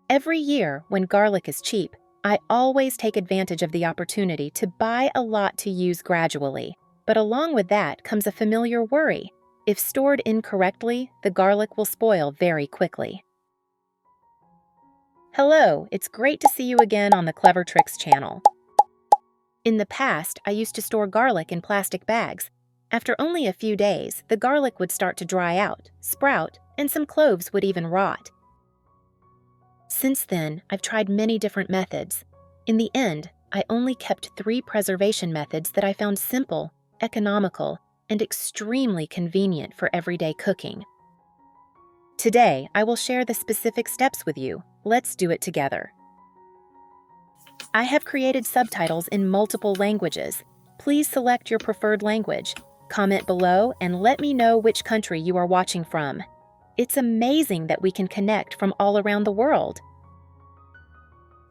Every year, when garlic is cheap, I always take advantage of the opportunity to buy a lot to use gradually. But along with that comes a familiar worry. If stored incorrectly, the garlic will spoil very quickly. Hello, it's great to see you again on the Clever Tricks channel. In the past, I used to store garlic in plastic bags. After only a few days, the garlic would start to dry out, sprout, and some cloves would even rot. Since then, I've tried many different methods. In the end, I only kept 3 preservation methods that I found simple, economical, and extremely convenient for everyday cooking. Today, I will share the specific steps with you. Let's do it together. I have created subtitles in multiple languages. Please select your preferred language. Comment below and let me know which country you are watching from. It's amazing that we can connect from all around the world.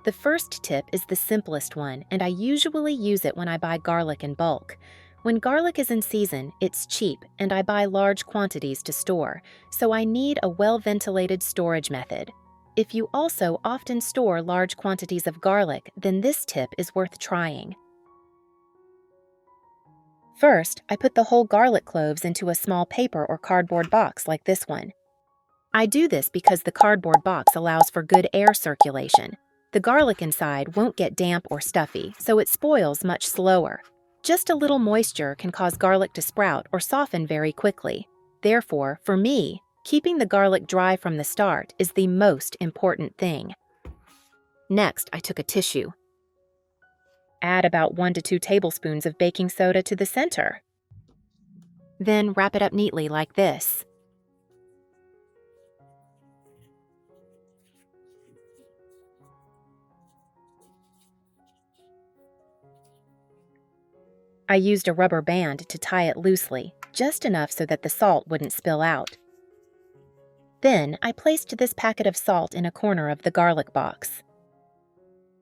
The first tip is the simplest one, and I usually use it when I buy garlic in bulk. When garlic is in season, it's cheap, and I buy large quantities to store, so I need a well-ventilated storage method. If you also often store large quantities of garlic, then this tip is worth trying. First, I put the whole garlic cloves into a small paper or cardboard box like this one. I do this because the cardboard box allows for good air circulation. The garlic inside won't get damp or stuffy, so it spoils much slower. Just a little moisture can cause garlic to sprout or soften very quickly. Therefore, for me, keeping the garlic dry from the start is the most important thing. Next, I took a tissue. Add about 1 to 2 tablespoons of baking soda to the center. Then wrap it up neatly like this. I used a rubber band to tie it loosely, just enough so that the salt wouldn't spill out. Then I placed this packet of salt in a corner of the garlic box.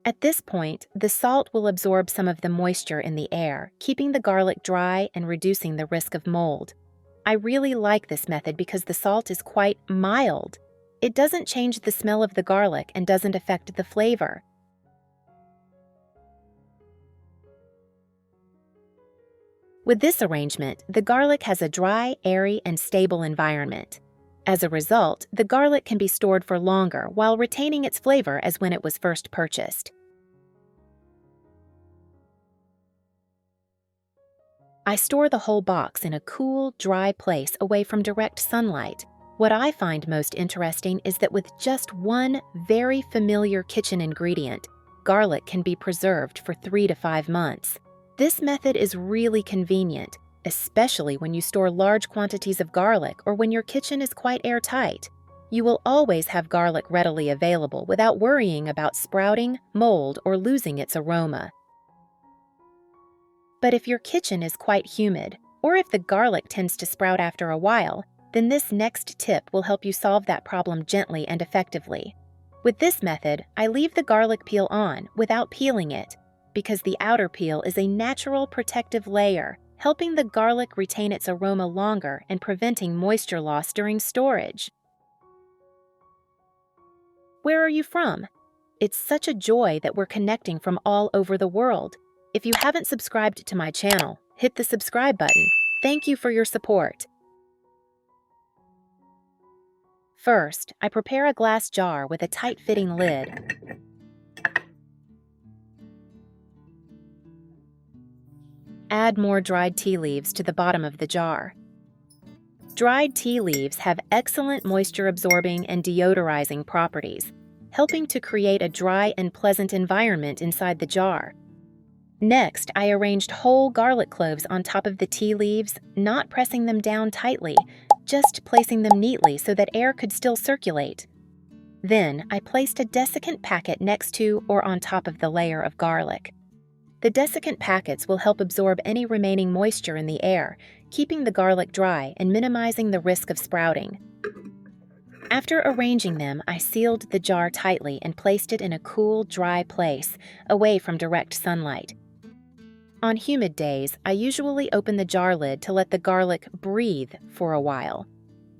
At this point, the salt will absorb some of the moisture in the air, keeping the garlic dry and reducing the risk of mold. I really like this method because the salt is quite mild. It doesn't change the smell of the garlic and doesn't affect the flavor. With this arrangement, the garlic has a dry, airy, and stable environment. As a result, the garlic can be stored for longer while retaining its flavor as when it was first purchased. I store the whole box in a cool, dry place away from direct sunlight. What I find most interesting is that with just one very familiar kitchen ingredient, garlic can be preserved for 3 to 5 months. This method is really convenient, especially when you store large quantities of garlic or when your kitchen is quite airtight. You will always have garlic readily available without worrying about sprouting, mold, or losing its aroma. But if your kitchen is quite humid, or if the garlic tends to sprout after a while, then this next tip will help you solve that problem gently and effectively. With this method, I leave the garlic peel on without peeling it, because the outer peel is a natural protective layer, helping the garlic retain its aroma longer and preventing moisture loss during storage. Where are you from? It's such a joy that we're connecting from all over the world. If you haven't subscribed to my channel, hit the subscribe button. Thank you for your support. First, I prepare a glass jar with a tight-fitting lid. Add more dried tea leaves to the bottom of the jar. Dried tea leaves have excellent moisture-absorbing and deodorizing properties, helping to create a dry and pleasant environment inside the jar. Next, I arranged whole garlic cloves on top of the tea leaves, not pressing them down tightly, just placing them neatly so that air could still circulate. Then, I placed a desiccant packet next to or on top of the layer of garlic. The desiccant packets will help absorb any remaining moisture in the air, keeping the garlic dry and minimizing the risk of sprouting. After arranging them, I sealed the jar tightly and placed it in a cool, dry place, away from direct sunlight. On humid days, I usually open the jar lid to let the garlic breathe for a while.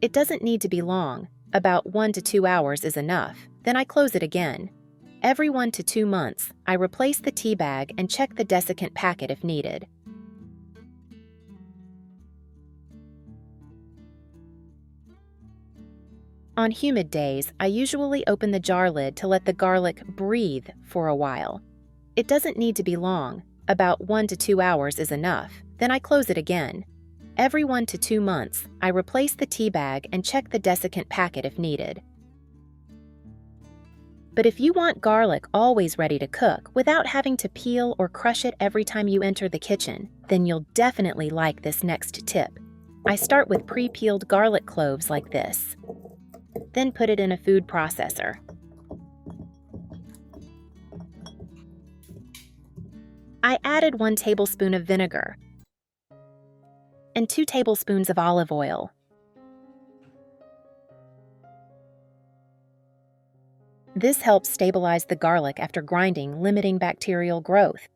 It doesn't need to be long, About 1 to 2 hours is enough, then I close it again. Every 1 to 2 months, I replace the tea bag and check the desiccant packet if needed. On humid days, I usually open the jar lid to let the garlic breathe for a while. It doesn't need to be long. About 1 to 2 hours is enough, then I close it again. Every 1 to 2 months, I replace the tea bag and check the desiccant packet if needed. But if you want garlic always ready to cook without having to peel or crush it every time you enter the kitchen, then you'll definitely like this next tip. I start with pre-peeled garlic cloves like this. Then put it in a food processor. I added 1 tablespoon of vinegar and 2 tablespoons of olive oil. This helps stabilize the garlic after grinding, limiting bacterial growth.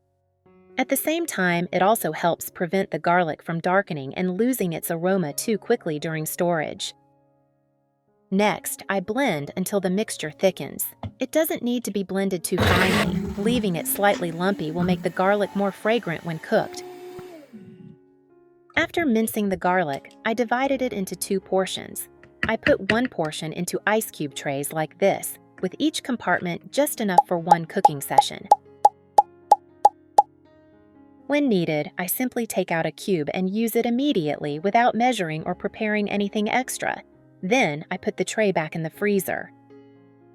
At the same time, it also helps prevent the garlic from darkening and losing its aroma too quickly during storage. Next, I blend until the mixture thickens. It doesn't need to be blended too finely. Leaving it slightly lumpy will make the garlic more fragrant when cooked. After mincing the garlic, I divided it into 2 portions. I put 1 portion into ice cube trays like this, with each compartment just enough for 1 cooking session. When needed, I simply take out a cube and use it immediately without measuring or preparing anything extra. Then I put the tray back in the freezer.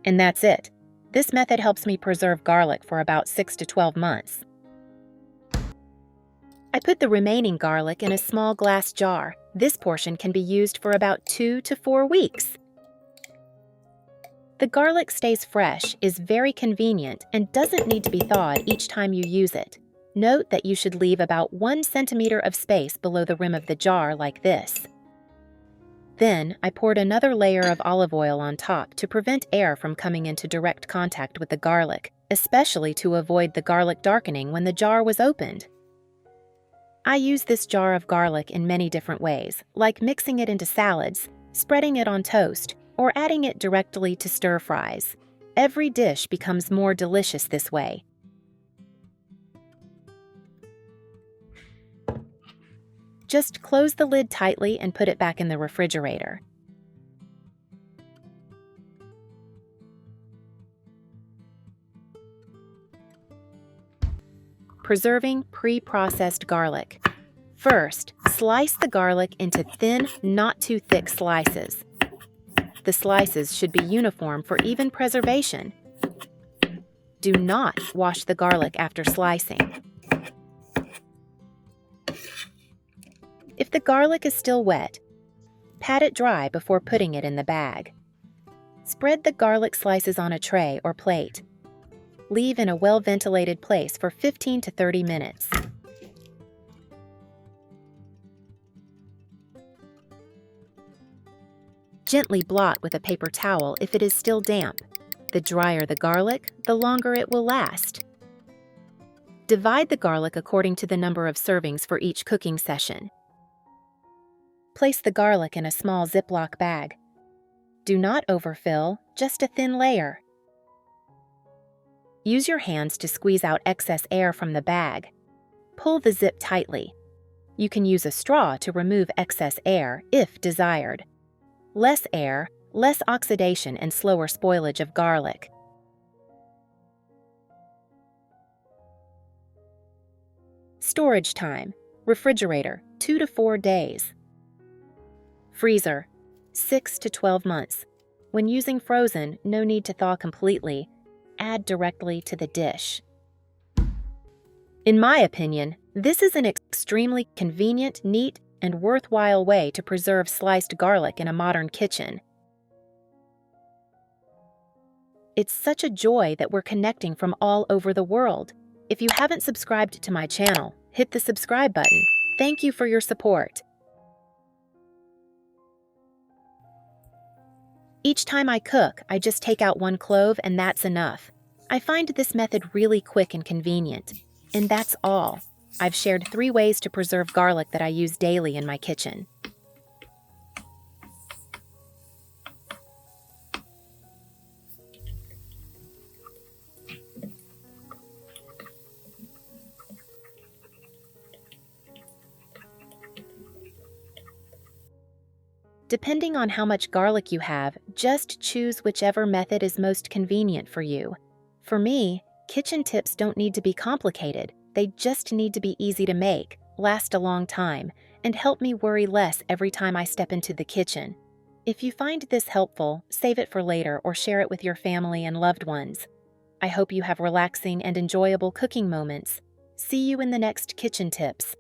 And that's it. This method helps me preserve garlic for about 6 to 12 months. I put the remaining garlic in a small glass jar. This portion can be used for about 2 to 4 weeks. The garlic stays fresh, is very convenient, and doesn't need to be thawed each time you use it. Note that you should leave about 1 centimeter of space below the rim of the jar like this. Then, I poured another layer of olive oil on top to prevent air from coming into direct contact with the garlic, especially to avoid the garlic darkening when the jar was opened. I use this jar of garlic in many different ways, like mixing it into salads, spreading it on toast, or adding it directly to stir fries. Every dish becomes more delicious this way. Just close the lid tightly and put it back in the refrigerator. Preserving pre-processed garlic. First, slice the garlic into thin, not too thick slices. The slices should be uniform for even preservation. Do not wash the garlic after slicing. If the garlic is still wet, pat it dry before putting it in the bag. Spread the garlic slices on a tray or plate. Leave in a well-ventilated place for 15 to 30 minutes. Gently blot with a paper towel if it is still damp. The drier the garlic, the longer it will last. Divide the garlic according to the number of servings for each cooking session. Place the garlic in a small Ziploc bag. Do not overfill, just a thin layer. Use your hands to squeeze out excess air from the bag. Pull the zip tightly. You can use a straw to remove excess air if desired. Less air, less oxidation, and slower spoilage of garlic. Storage time. Refrigerator, 2 to 4 days. Freezer, 6 to 12 months. When using frozen, no need to thaw completely. Add directly to the dish. In my opinion, this is an extremely convenient, neat, and worthwhile way to preserve sliced garlic in a modern kitchen. It's such a joy that we're connecting from all over the world. If you haven't subscribed to my channel, hit the subscribe button. Thank you for your support. Each time I cook, I just take out 1 clove and that's enough. I find this method really quick and convenient. And that's all. I've shared 3 ways to preserve garlic that I use daily in my kitchen. Depending on how much garlic you have, just choose whichever method is most convenient for you. For me, kitchen tips don't need to be complicated. They just need to be easy to make, last a long time, and help me worry less every time I step into the kitchen. If you find this helpful, save it for later or share it with your family and loved ones. I hope you have relaxing and enjoyable cooking moments. See you in the next kitchen tips.